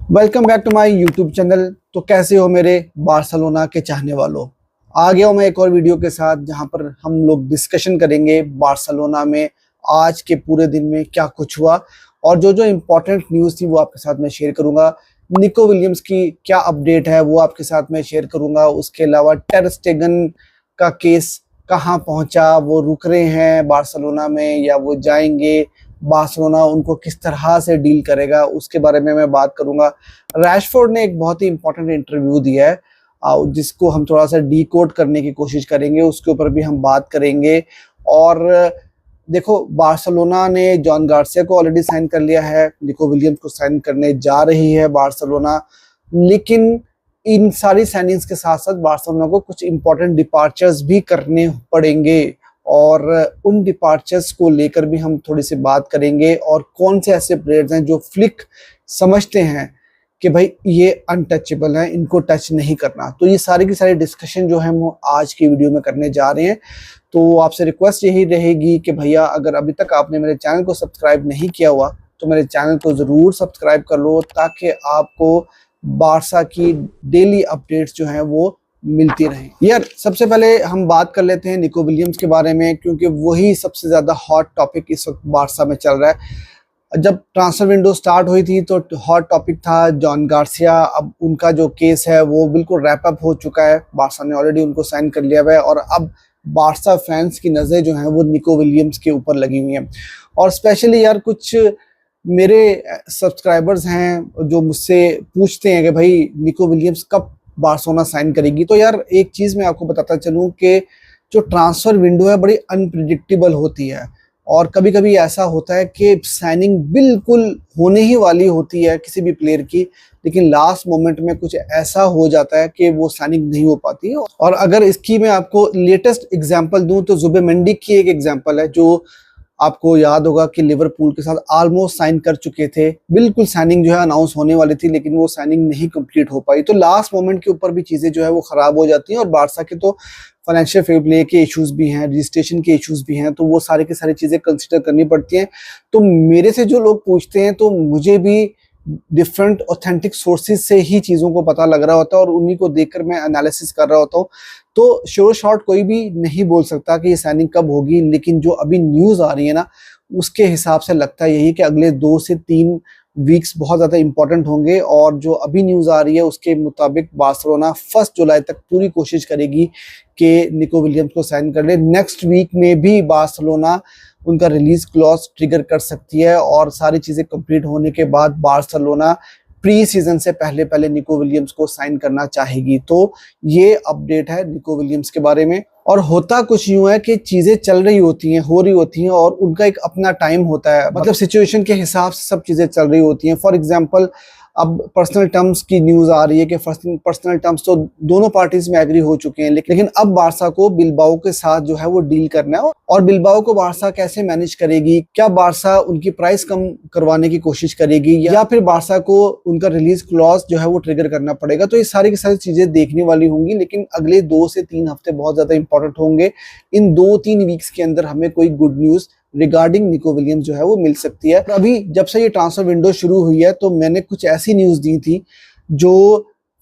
Welcome back to my YouTube channel. तो कैसे हो मेरे बार्सिलोना के चाहने वालों। आ गया हूं मैं एक और वीडियो के साथ जहां पर हम लोग डिस्कशन करेंगे बार्सिलोना में आज के पूरे दिन में क्या कुछ हुआ और जो जो इम्पोर्टेंट न्यूज़ थी वो आपके साथ मैं शेयर करूंगा। निको विलियम्स की क्या अपडेट है वो आपके साथ मैं शेयर करूंगा। उसके अलावा टर स्टेगन का केस कहाँ पहुंचा, वो रुक रहे हैं बार्सिलोना में या वो जाएंगे, बार्सिलोना उनको किस तरह से डील करेगा उसके बारे में मैं बात करूंगा। रैशफोर्ड ने एक बहुत ही इंपॉर्टेंट इंटरव्यू दिया है जिसको हम थोड़ा सा डीकोड करने की कोशिश करेंगे, उसके ऊपर भी हम बात करेंगे। और देखो, बार्सिलोना ने जॉन गार्सिया को ऑलरेडी साइन कर लिया है, निको विलियम्स को साइन करने जा रही है बार्सिलोना। लेकिन इन सारी साइनिंग्स के साथ साथ बार्सिलोना को कुछ इंपॉर्टेंट डिपार्चर्स भी करने पड़ेंगे और उन डिपार्चर्स को लेकर भी हम थोड़ी सी बात करेंगे और कौन से ऐसे प्लेयर्स हैं जो फ्लिक समझते हैं कि भाई ये अनटचेबल है, इनको टच नहीं करना। तो ये सारी की सारी डिस्कशन जो है वो आज की वीडियो में करने जा रहे हैं। तो आपसे रिक्वेस्ट यही रहेगी कि भैया अगर अभी तक आपने मेरे चैनल को सब्सक्राइब नहीं किया हुआ तो मेरे चैनल को ज़रूर सब्सक्राइब कर लो ताकि आपको बारसा की डेली अपडेट्स जो हैं वो मिलती रहें। यार सबसे पहले हम बात कर लेते हैं निको विलियम्स के बारे में, क्योंकि वही सबसे ज़्यादा हॉट टॉपिक इस वक्त बारसा में चल रहा है। जब ट्रांसफर विंडो स्टार्ट हुई थी तो हॉट टॉपिक था जॉन गार्सिया। अब उनका जो केस है वो बिल्कुल रैप अप हो चुका है, बारसा ने ऑलरेडी उनको साइन कर लिया हुआ है और अब बारसा फैंस की नज़रें जो हैं वो निको विलियम्स के ऊपर लगी हुई हैं। और स्पेशली यार कुछ मेरे सब्सक्राइबर्स हैं जो मुझसे पूछते हैं कि भाई निको विलियम्स कब बार्सिलोना साइन करेगी। तो यार एक चीज़ मैं आपको बताता चलूँ कि जो ट्रांसफ़र विंडो है बड़ी अनप्रिडिक्टेबल होती है और कभी कभी ऐसा होता है कि साइनिंग बिल्कुल होने ही वाली होती है किसी भी प्लेयर की, लेकिन लास्ट मोमेंट में कुछ ऐसा हो जाता है कि वो साइनिंग नहीं हो पाती है। और अगर इसकी मैं आपको लेटेस्ट एग्जांपल दूं तो जुबिमेंडी की एक एग्जांपल है, जो आपको याद होगा कि लिवरपूल के साथ ऑलमोस्ट साइन कर चुके थे, बिल्कुल साइनिंग जो है अनाउंस होने वाली थी लेकिन वो साइनिंग नहीं कंप्लीट हो पाई। तो लास्ट मोमेंट के ऊपर भी चीज़ें जो है वो ख़राब हो जाती हैं और बारसा के तो फाइनेंशियल फेयर प्ले के इश्यूज भी हैं, रजिस्ट्रेशन के इश्यूज भी हैं, तो वो सारी की सारी चीज़ें कंसिडर करनी पड़ती हैं। तो मेरे से जो लोग पूछते हैं तो मुझे भी डिफरेंट ऑथेंटिक सोर्सेज से ही चीज़ों को पता लग रहा होता है और उन्हीं को देखकर मैं एनालिसिस कर रहा होता हूँ। तो श्योर शॉर्ट कोई भी नहीं बोल सकता कि ये साइनिंग कब होगी, लेकिन जो अभी न्यूज़ आ रही है ना उसके हिसाब से लगता है यही कि अगले 2 से 3 वीक्स बहुत ज़्यादा इंपॉर्टेंट होंगे। और जो अभी न्यूज़ आ रही है उसके मुताबिक बार्सिलोना 1 जुलाई तक पूरी कोशिश करेगी कि निको विलियम्स को साइन कर ले। नेक्स्ट वीक में भी बार्सिलोना उनका रिलीज क्लॉज ट्रिगर कर सकती है और सारी चीज़ें कंप्लीट होने के बाद बार्सिलोना प्री सीजन से पहले पहले निको विलियम्स को साइन करना चाहेगी। तो ये अपडेट है निको विलियम्स के बारे में। और होता कुछ यूं है कि चीज़ें चल रही होती हैं, हो रही होती हैं और उनका एक अपना टाइम होता है, मतलब सिचुएशन के हिसाब से सब चीज़ें चल रही होती हैं। फॉर एग्जांपल अब पर्सनल टर्म्स की न्यूज़ आ रही है कि पर्सनल टर्म्स तो दोनों पार्टीज में एग्री हो चुके हैं, लेकिन अब बारसा को बिलबाओ के साथ जो है वो डील करना है। और बिलबाओ को बारसा कैसे मैनेज करेगी, क्या बारसा उनकी प्राइस कम करवाने की कोशिश करेगी या फिर बारसा को उनका रिलीज क्लॉज जो है वो ट्रिगर करना पड़ेगा। तो ये सारी की सारी चीज़ें देखने वाली होंगी, लेकिन अगले 2 से 3 हफ्ते बहुत ज़्यादा इंपॉर्टेंट होंगे। इन 2-3 वीक्स के अंदर हमें कोई good news regarding Nico Williams जो है वो मिल सकती है। अभी जब से ये ट्रांसफर विंडो शुरू हुई है तो मैंने कुछ ऐसी न्यूज़ दी थी जो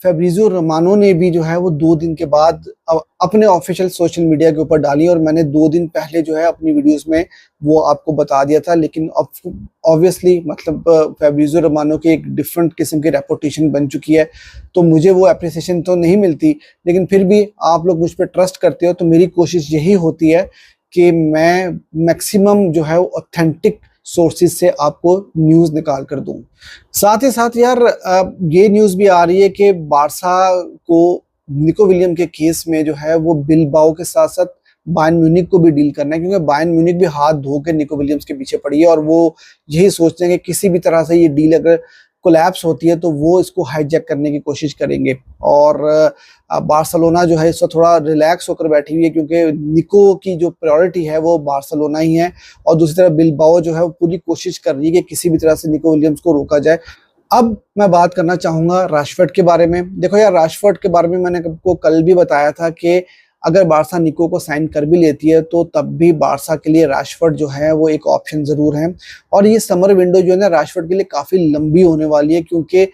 फैब्रिजियो रोमानो ने भी जो है वो 2 दिन के बाद अपने ऑफिशियल सोशल मीडिया के ऊपर डाली और मैंने 2 दिन पहले जो है अपनी वीडियोस में वो आपको बता दिया था। लेकिन ऑब्वियसली मतलब फैब्रिजियो रोमानो की एक डिफरेंट किस्म की रेपुटेशन बन चुकी है तो मुझे वो अप्रिसिएशन तो नहीं मिलती, लेकिन फिर भी आप लोग मुझ पर ट्रस्ट करते हो तो मेरी कोशिश यही होती है कि मैं मैक्सिमम जो है ऑथेंटिक सोर्सेज से आपको न्यूज़ निकाल कर दूं। साथ ही साथ यार ये न्यूज़ भी आ रही है कि बारसा को निको विलियम के केस में जो है वो बिलबाओ के साथ साथ बायर्न म्यूनिख को भी डील करना है, क्योंकि बायर्न म्यूनिख भी हाथ धो के निको विलियम्स के पीछे पड़ी है और वो यही सोचते हैं कि किसी भी तरह से ये डील अगर कोलैप्स होती है तो वो इसको हाईजैक करने की कोशिश करेंगे। और बार्सिलोना जो है इस वक्त थोड़ा रिलैक्स होकर बैठी हुई है क्योंकि निको की जो प्रायोरिटी है वो बार्सिलोना ही है और दूसरी तरफ बिलबाओ जो है वो पूरी कोशिश कर रही है कि किसी भी तरह से निको विलियम्स को रोका जाए। अब मैं बात करना चाहूँगा राशफोर्ड के बारे में। देखो यार, राशफोर्ड के बारे में मैंने आपको कल भी बताया था कि अगर बारसा निको को साइन कर भी लेती है तो तब भी बारसा के लिए राशफोर्ड जो है वो एक ऑप्शन ज़रूर है। और ये समर विंडो जो है ना राशफोर्ड के लिए काफ़ी लंबी होने वाली है, क्योंकि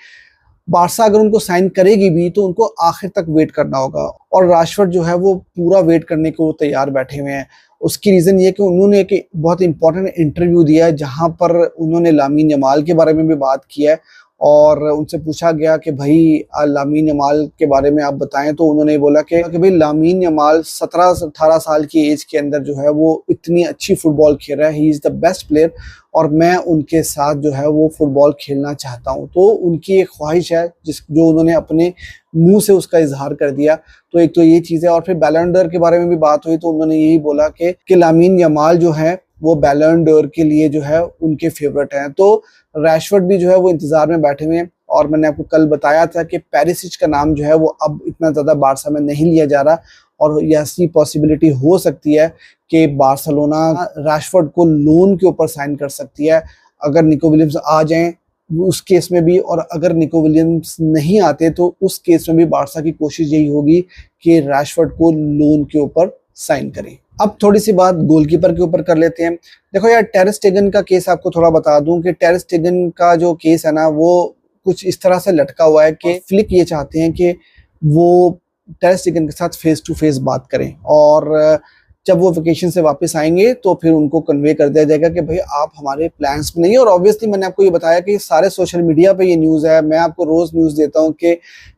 बारसा अगर उनको साइन करेगी भी तो उनको आखिर तक वेट करना होगा, और राशफोर्ड जो है वो पूरा वेट करने को तैयार बैठे हुए हैं। उसकी रीज़न ये कि उन्होंने एक बहुत इंपॉर्टेंट इंटरव्यू दिया है जहां पर उन्होंने लामीन यमाल के बारे में भी बात किया है, और उनसे पूछा गया कि भाई लामीन यमाल के बारे में आप बताएं, तो उन्होंने बोला कि भाई लामीन यमाल 17-18 साल की एज के अंदर जो है वो इतनी अच्छी फुटबॉल खेल रहा है, he is the best player, और मैं उनके साथ जो है वो फुटबॉल खेलना चाहता हूं। तो उनकी एक ख्वाहिश है जो उन्होंने अपने मुंह से उसका इजहार कर दिया। तो एक तो ये चीज़ है, और फिर बैलन डोर के बारे में भी बात हुई तो उन्होंने यही बोला कि लामीन यमाल जो है वो बैलन डोर के लिए जो है उनके फेवरेट हैं। तो रैशफोर्ड भी जो है वो इंतजार में बैठे हुए हैं, और मैंने आपको कल बताया था कि पेरिसिच का नाम जो है वो अब इतना ज़्यादा बारसा में नहीं लिया जा रहा, और ऐसी पॉसिबिलिटी हो सकती है कि बार्सिलोना रैशफोर्ड को लोन के ऊपर साइन कर सकती है अगर निको विलियम्स आ जाएं उस केस में भी, और अगर निको विलियम्स नहीं आते तो उस केस में भी बारसा की कोशिश यही होगी कि रैशफोर्ड को लोन के ऊपर साइन करें। अब थोड़ी सी बात गोलकीपर के ऊपर कर लेते हैं। देखो यार, टेर स्टेगन का केस आपको थोड़ा बता दूं कि टेर स्टेगन का जो केस है ना वो कुछ इस तरह से लटका हुआ है कि फ्लिक ये चाहते हैं कि वो टेर स्टेगन के साथ फेस टू फेस बात करें, और जब वो वेकेशन से वापस आएंगे तो फिर उनको कन्वे कर दिया जाएगा कि भाई आप हमारे प्लान्स में नहीं है। और ऑब्वियसली मैंने आपको ये बताया कि सारे सोशल मीडिया पे ये न्यूज़ है, मैं आपको रोज़ न्यूज़ देता हूँ कि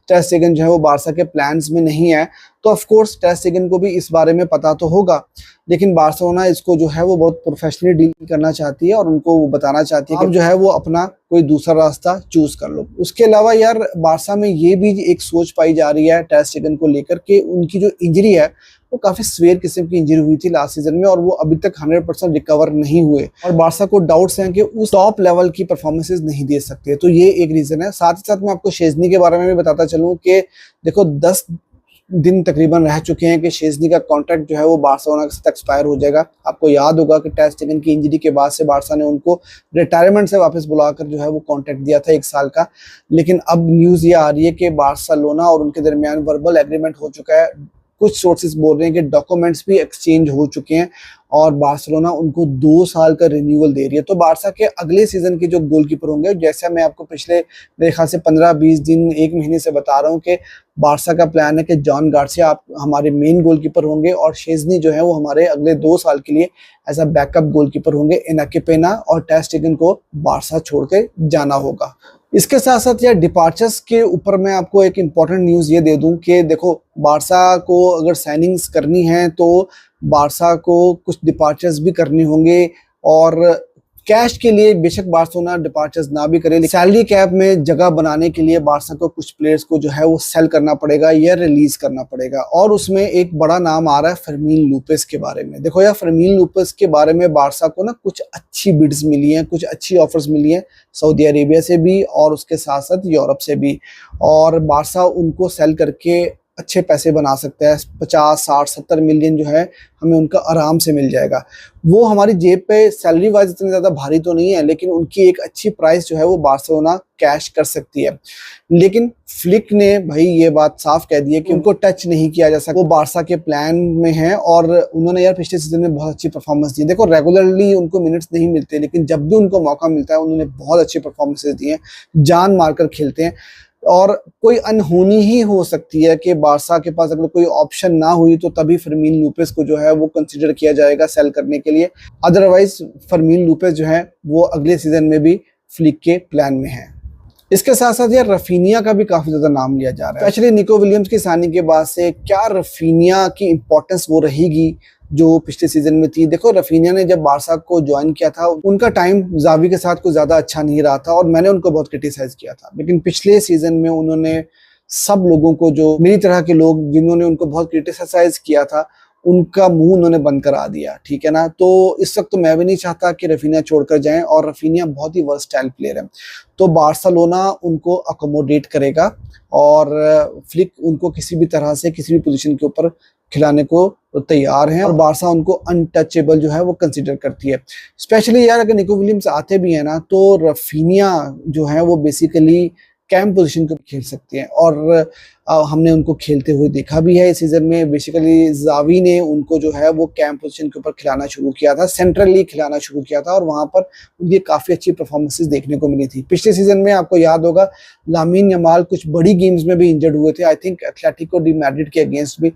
टेर स्टेगन जो है वो बारसा के प्लान्स में नहीं है। तो ऑफ कोर्स टेर स्टेगन को भी इस बारे में पता तो होगा, लेकिन बार्सिलोना इसको जो है वो बहुत प्रोफेशनली डील करना चाहती है, और उनको वो बताना चाहती है कि अब जो है वो अपना कोई दूसरा रास्ता चूज कर लो। उसके अलावा यार, बारसा में ये भी एक सोच पाई जा रही है टेर स्टेगन को लेकर के उनकी जो इंजरी है वो काफी स्वेयर किस्म की इंजरी हुई थी लास्ट सीजन में, और वो अभी तक 100% रिकवर नहीं हुए, और बारसा को डाउट्स हैं कि उस टॉप लेवल की परफॉर्मेंसेस नहीं दे सकते। तो ये एक रीजन है। साथ ही साथ मैं आपको शेजनी के बारे में भी बताता चलूं कि देखो 10 दिन तकरीबन रह चुके हैं कि शेजनी का कॉन्ट्रैक्ट जो है वो बार्सिलोना के साथ एक्सपायर हो जाएगा। आपको याद होगा कि टेर स्टेगन की इंजरी के बाद से बारसा ने उनको रिटायरमेंट से वापस बुलाकर जो है वो कॉन्ट्रैक्ट दिया था 1 साल का, लेकिन अब न्यूज़ ये आ रही है कि बार्सिलोना और उनके दरमियान वर्बल एग्रीमेंट हो चुका है। कुछ सोर्सेज बोल रहे हैं कि डॉक्यूमेंट्स भी एक्सचेंज हो चुके हैं, और बार्सिलोना उनको 2 साल का रिन्यूअल दे रही है। तो बारसा के अगले सीजन के जो गोलकीपर होंगे, जैसे मैं आपको पिछले मेरे ख्याल से 15-20 दिन 1 महीने से बता रहा हूँ कि बारसा का प्लान है कि जॉन गार्सिया आप हमारे मेन गोलकीपर होंगे, और शेजनी जो है वो हमारे अगले 2 साल के लिए एज अ बैकअप गोलकीपर होंगे। इनाके पेना और टेर स्टेगन को बारसा छोड़ के जाना होगा। इसके साथ साथ यार, डिपार्चर्स के ऊपर मैं आपको एक इम्पॉर्टेंट न्यूज़ ये दे दूं कि देखो, बारसा को अगर साइनिंग्स करनी है तो बारसा को कुछ डिपार्चर्स भी करने होंगे, और कैश के लिए बेशक बार्सिलोना डिपार्चर्स ना भी करे, सैलरी कैप में जगह बनाने के लिए बारसा को कुछ प्लेयर्स को जो है वो सेल करना पड़ेगा या रिलीज करना पड़ेगा। और उसमें एक बड़ा नाम आ रहा है फर्मीन लूपेस के बारे में। देखो यार, फर्मीन लूपेस के बारे में बारसा को ना कुछ अच्छी बिड्स मिली हैं, कुछ अच्छी ऑफर्स मिली हैं सऊदी अरेबिया से भी और उसके साथ साथ यूरोप से भी, और बारसा उनको सेल करके अच्छे पैसे बना सकता है। 50, 60, 70 मिलियन जो है हमें उनका आराम से मिल जाएगा। वो हमारी जेब पे सैलरी वाइज इतनी ज़्यादा भारी तो नहीं है, लेकिन उनकी एक अच्छी प्राइस जो है वो बार्सिलोना कैश कर सकती है। लेकिन फ्लिक ने भाई ये बात साफ कह दी है कि उनको टच नहीं किया जा सकता, वो बारसा के प्लान में है। और उन्होंने यार पिछले सीजन में बहुत अच्छी परफॉर्मेंस दी। देखो, रेगुलरली उनको मिनट्स नहीं मिलते, लेकिन जब भी उनको मौका मिलता है उन्होंने बहुत अच्छी परफॉर्मेंसेज दी हैं, जान मारकर खेलते हैं। और कोई अनहोनी ही हो सकती है कि बारसा के पास अगर कोई ऑप्शन ना हुई तो तभी फर्मीन लूपेस को जो है वो कंसीडर किया जाएगा सेल करने के लिए। अदरवाइज फर्मीन लूपेस जो है वो अगले सीजन में भी फ्लिक के प्लान में है। इसके साथ साथ यार, रफीनिया का भी काफी ज्यादा नाम लिया जा रहा है। स्पेशली निको विलियम्स की साइनिंग के बाद से क्या रफीनिया की इंपॉर्टेंस वो रहेगी जो पिछले सीजन में थी। देखो, रफीनिया ने जब बारसा को ज्वाइन किया था उनका टाइम जावी के साथ कुछ ज्यादा अच्छा नहीं रहा था, और मैंने उनको बहुत क्रिटिसाइज किया था। लेकिन पिछले सीजन में उन्होंने सब लोगों को, जो मेरी तरह के लोग जिन्होंने उनको बहुत क्रिटिसाइज किया था, उनका मुंह उन्होंने बंद करा दिया। ठीक है ना। तो इस वक्त तो मैं भी नहीं चाहता कि रफीनिया छोड़कर जाएं, और रफीनिया बहुत ही वर्सटाइल प्लेयर है। तो बार्सिलोना उनको अकोमोडेट करेगा, और फ्लिक उनको किसी भी तरह से किसी भी पोजीशन के ऊपर खिलाने को तैयार हैं, और बारसा उनको अनटचेबल जो है वो कंसीडर करती है। स्पेशली यार, अगर निको विलियम्स आते भी हैं ना, तो रफीनिया जो है वो बेसिकली कैम पोजीशन को खेल सकते हैं और हमने उनको खेलते हुए देखा भी है इस सीजन में। बेसिकली ज़ावी ने उनको जो है वो कैम पोजीशन के ऊपर खिलाना शुरू किया था, सेंट्रली खिलाना शुरू किया था और वहाँ पर उनकी काफ़ी अच्छी परफॉर्मेंसेस देखने को मिली थी। पिछले सीजन में आपको याद होगा लामिन यमाल कुछ बड़ी गेम्स में भी इंजर्ड हुए थे, I think Atletico D Madrid के अगेंस्ट भी,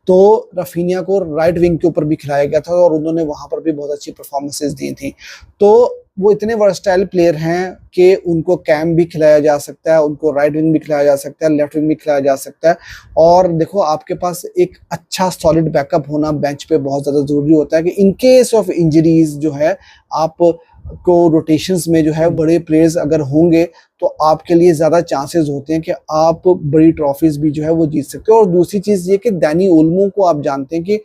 तो रफीनिया को राइट विंग के ऊपर भी खिलाया गया था और उन्होंने वहाँ पर भी बहुत अच्छी परफॉर्मेंसेस दी थी। तो वो इतने वर्सटाइल प्लेयर हैं कि उनको कैम भी खिलाया जा सकता है, उनको राइट विंग भी खिलाया जा सकता है, लेफ्ट विंग भी खिलाया जा सकता है। और देखो आपके पास एक अच्छा सॉलिड बैकअप होना बेंच पे बहुत ज़्यादा ज़रूरी होता है कि इन केस ऑफ इंजरीज जो है आप को रोटेशंस में जो है बड़े प्लेयर्स अगर होंगे तो आपके लिए ज़्यादा चांसेस होते हैं कि आप बड़ी ट्रॉफीज भी जो है वो जीत सकते हो। और दूसरी चीज़ ये कि डैनी ओल्मो को आप जानते हैं कि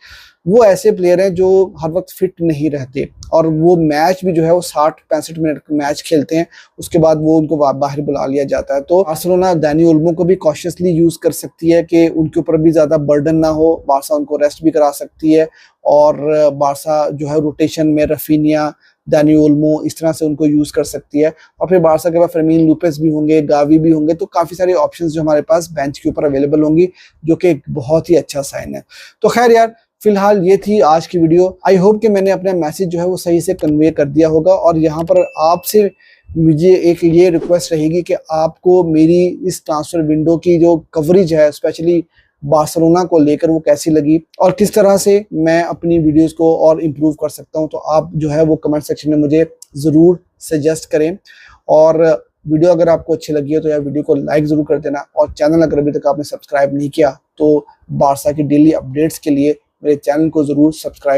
वो ऐसे प्लेयर हैं जो हर वक्त फिट नहीं रहते और वो मैच भी जो है वो 60-65 मिनट मैच खेलते हैं, उसके बाद वो उनको बाहर बुला लिया जाता है। तो बार्सिलोना डैनी ओल्मो को भी कॉशियसली यूज़ कर सकती है कि उनके ऊपर भी ज़्यादा बर्डन ना हो, बार्सा उनको रेस्ट भी करा सकती है और बार्सा जो है रोटेशन में रफीनिया, डैनी ओल्मो इस तरह से उनको यूज़ कर सकती है। और फिर बार्सा के पास फर्मीन लूपेस भी होंगे, गावी भी होंगे, तो काफ़ी सारे ऑप्शंस जो हमारे पास बेंच के ऊपर अवेलेबल होंगी, जो कि एक बहुत ही अच्छा साइन है। तो खैर यार, फिलहाल ये थी आज की वीडियो। आई होप कि मैंने अपना मैसेज जो है वो सही से कन्वे कर दिया होगा और यहाँ पर आपसे मुझे एक ये रिक्वेस्ट रहेगी कि आपको मेरी इस ट्रांसफर विंडो की जो कवरेज है स्पेशली बार्सिलोना को लेकर वो कैसी लगी और किस तरह से मैं अपनी वीडियोस को और इम्प्रूव कर सकता हूँ, तो आप जो है वो कमेंट सेक्शन में मुझे ज़रूर सजेस्ट करें। और वीडियो अगर आपको अच्छी लगी है तो यार वीडियो को लाइक ज़रूर कर देना और चैनल अगर अभी तक आपने सब्सक्राइब नहीं किया तो बार्सा की डेली अपडेट्स के लिए मेरे चैनल को ज़रूर सब्सक्राइब